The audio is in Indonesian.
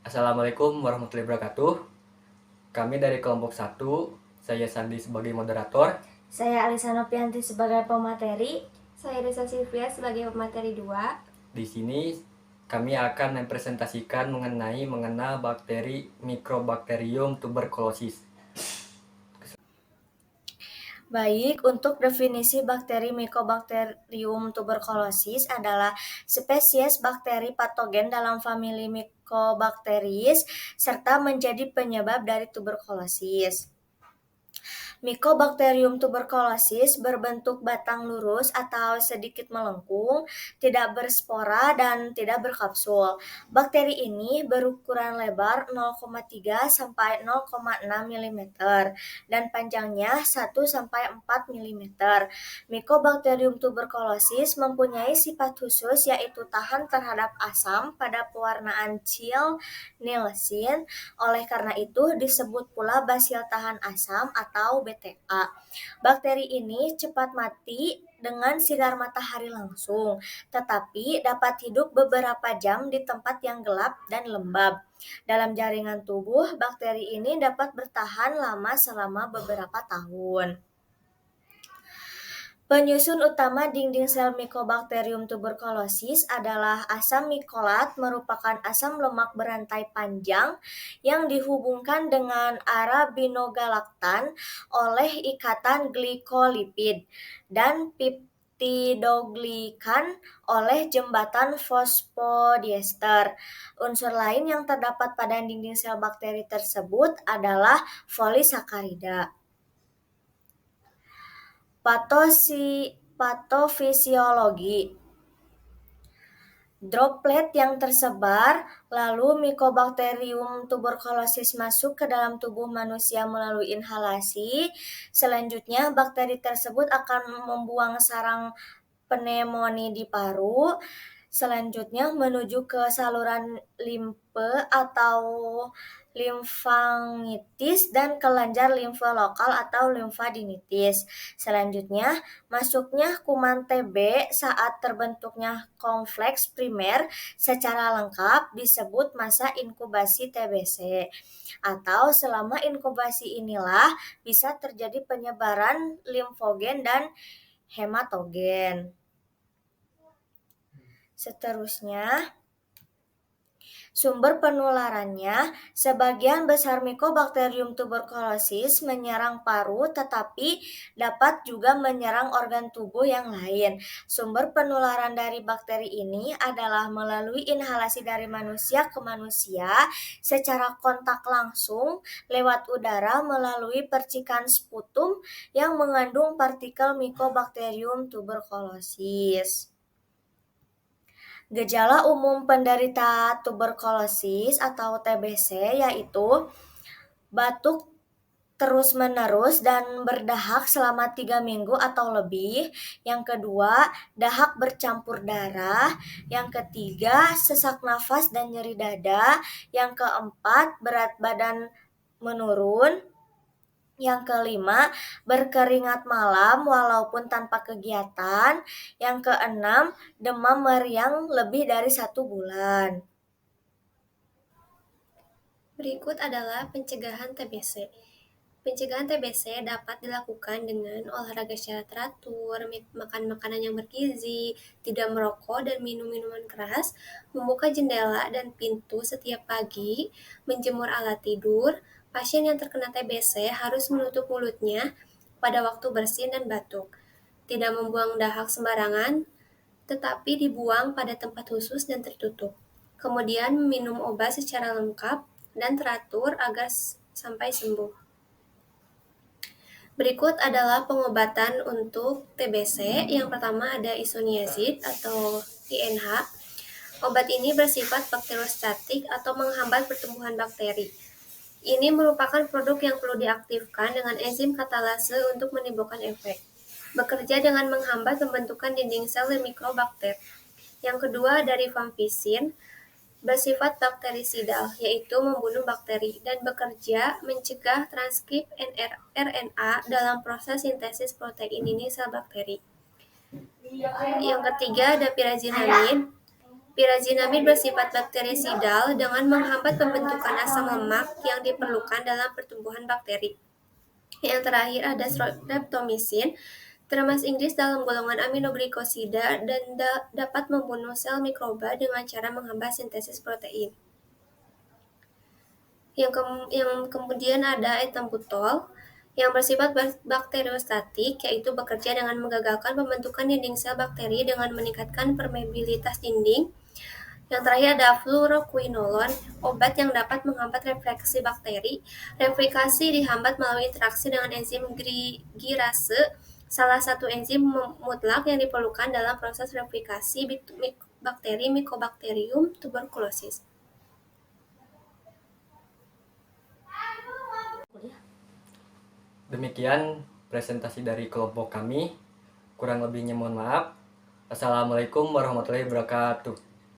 Assalamualaikum warahmatullahi wabarakatuh. Kami dari kelompok 1, saya Sandi sebagai moderator. Saya Alisa Nopianti sebagai pemateri. Saya Risa Silvia sebagai pemateri 2. Di sini kami akan mempresentasikan mengenal bakteri Mycobacterium tuberculosis. Baik, untuk definisi bakteri Mycobacterium tuberculosis adalah spesies bakteri patogen dalam famili Mycobacterium serta menjadi penyebab dari tuberkulosis. Mycobacterium tuberculosis berbentuk batang lurus atau sedikit melengkung, tidak berspora dan tidak berkapsul. Bakteri ini berukuran lebar 0,3 sampai 0,6 mm dan panjangnya 1 sampai 4 mm. Mycobacterium tuberculosis mempunyai sifat khusus yaitu tahan terhadap asam pada pewarnaan Chil-Nielsen. Oleh karena itu disebut pula basil tahan asam atau BTA. Bakteri ini cepat mati dengan sinar matahari langsung, tetapi dapat hidup beberapa jam di tempat yang gelap dan lembab. Dalam jaringan tubuh, bakteri ini dapat bertahan lama selama beberapa tahun. Penyusun utama dinding sel Mycobacterium tuberculosis adalah asam mikolat, merupakan asam lemak berantai panjang yang dihubungkan dengan arabinogalaktan oleh ikatan glikolipid dan peptidoglikan oleh jembatan fosfodiester. Unsur lain yang terdapat pada dinding sel bakteri tersebut adalah polisakarida. Patofisiologi. Droplet yang tersebar, lalu Mycobacterium tuberculosis masuk ke dalam tubuh manusia melalui inhalasi. Selanjutnya, bakteri tersebut akan membuang sarang pneumonia di paru. Selanjutnya menuju ke saluran limfe atau limfangitis dan kelenjar limfe lokal atau limfadenitis. Selanjutnya, masuknya kuman TB saat terbentuknya kompleks primer secara lengkap disebut masa inkubasi TBC. Atau selama inkubasi inilah bisa terjadi penyebaran limfogen dan hematogen. Seterusnya, sumber penularannya, sebagian besar Mycobacterium tuberculosis menyerang paru tetapi dapat juga menyerang organ tubuh yang lain. Sumber penularan dari bakteri ini adalah melalui inhalasi dari manusia ke manusia, secara kontak langsung, lewat udara melalui percikan sputum yang mengandung partikel Mycobacterium tuberculosis. Gejala umum penderita tuberkulosis atau TBC yaitu batuk terus-menerus dan berdahak selama 3 minggu atau lebih. Yang kedua, dahak bercampur darah. Yang ketiga, sesak nafas dan nyeri dada. Yang keempat, berat badan menurun. Yang kelima, berkeringat malam walaupun tanpa kegiatan. Yang keenam, demam meriang lebih dari 1 bulan. Berikut adalah pencegahan TBC. Pencegahan TBC dapat dilakukan dengan olahraga secara teratur, makan makanan yang bergizi, tidak merokok dan minum minuman keras, membuka jendela dan pintu setiap pagi, menjemur alat tidur. Pasien yang terkena TBC harus menutup mulutnya pada waktu bersin dan batuk. Tidak membuang dahak sembarangan, tetapi dibuang pada tempat khusus dan tertutup. Kemudian minum obat secara lengkap dan teratur agar sampai sembuh. Berikut adalah pengobatan untuk TBC. Yang pertama ada isoniazid atau INH. Obat ini bersifat bakteriostatik atau menghambat pertumbuhan bakteri. Ini merupakan produk yang perlu diaktifkan dengan enzim katalase untuk menimbulkan efek. Bekerja dengan menghambat pembentukan dinding sel mikrobakter. Yang kedua dari vampicin, bersifat bakterisidal, yaitu membunuh bakteri, dan bekerja mencegah transkrip RNA dalam proses sintesis protein ini sel bakteri. Yang ketiga ada pyrazinamin. Pirazinamid bersifat bakterisidal dengan menghambat pembentukan asam lemak yang diperlukan dalam pertumbuhan bakteri. Yang terakhir ada streptomycin, termas Inggris dalam golongan aminoglikosida dan dapat membunuh sel mikroba dengan cara menghambat sintesis protein. Yang kemudian ada ethambutol yang bersifat bakteriostatik, yaitu bekerja dengan menggagalkan pembentukan dinding sel bakteri dengan meningkatkan permeabilitas dinding. Yang terakhir ada fluoroquinolon, obat yang dapat menghambat replikasi bakteri. Replikasi dihambat melalui interaksi dengan enzim girase, salah satu enzim mutlak yang diperlukan dalam proses replikasi bakteri Mycobacterium tuberculosis. Demikian presentasi dari kelompok kami. Kurang lebihnya mohon maaf. Assalamualaikum warahmatullahi wabarakatuh.